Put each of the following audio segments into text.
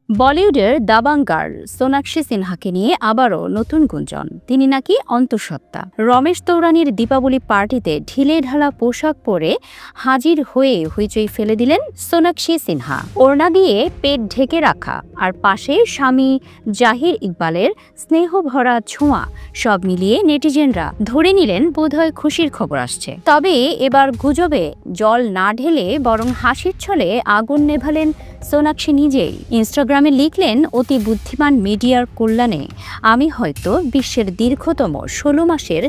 বলিউডের দাবাং গার্ল সোনাক্ষী সিনহাকে নিয়ে আবারও নতুন গুঞ্জন। তিনি নাকি অন্তঃসত্ত্বা। রমেশ তৌরানীর দীপাবলি পার্টিতে ঢিলে ঢালা পোশাক পরে হাজির হয়ে হইচই ফেলে দিলেন সোনাক্ষী সিনহা। ওড়না দিয়ে পেট ঢেকে রাখা আর পাশে স্বামী জাহির ইকবালের স্নেহ ভরা ছোঁয়া, সব মিলিয়ে নেটিজেনরা ধরে নিলেন বোধহয় খুশির খবর আসছে। তবে এবার গুজবে জল না ঢেলে বরং হাসির ছলে আগুন নেভালেন সোনাক্ষী নিজেই। ইনস্টাগ্রামে লিখলেন, অতি বুদ্ধিমান মিডিয়ার কল্যাণে আমি হয়তো বিশ্বের দীর্ঘতম 16 মাসের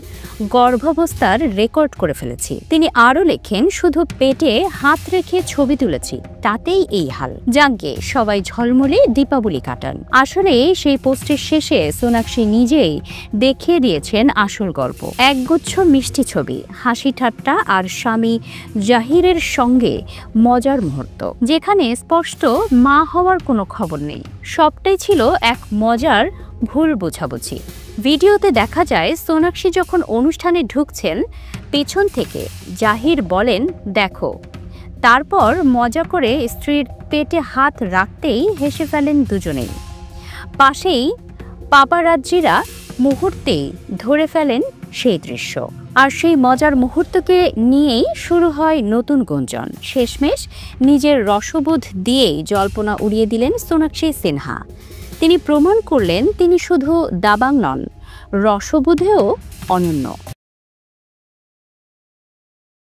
গর্ভাবস্থার রেকর্ড করে ফেলেছি। তিনি আরও লেখেন, শুধু পেটে হাত রেখে ছবি তুলেছি, তাতেই এই হাল। যাকে সবাই ঝলমলে দীপাবলি কাটান। আসলে সেই পোস্টের শেষে সোনাক্ষী নিজেই দেখিয়ে দিয়েছেন আসল গল্প। একগুচ্ছ মিষ্টি ছবি, হাসি ঠাট্টা আর স্বামী জাহিরের সঙ্গে মজার মুহূর্ত, যেখানে স্পষ্ট মা হওয়ার কোনো খবর নেই। সবটাই ছিল এক মজার ভুল বোঝাবুঝি। ভিডিওতে দেখা যায় সোনাক্ষী যখন অনুষ্ঠানে ঢুকছেন, পেছন থেকে জাহির বলেন, দেখো। তারপর মজা করে স্ত্রীর পেটে হাত রাখতেই হেসে ফেলেন দুজনেই। পাশেই পাপারাজ্জিরা মুহূর্তেই ধরে ফেলেন সেই দৃশ্য। আর সেই মজার মুহূর্তকে নিয়েই শুরু হয় নতুন গুঞ্জন। শেষমেশ নিজের রসবোধ দিয়েই জল্পনা উড়িয়ে দিলেন সোনাক্ষী সিনহা। তিনি প্রমাণ করলেন তিনি শুধু দাবাং নন, রসবোধেও অনন্য।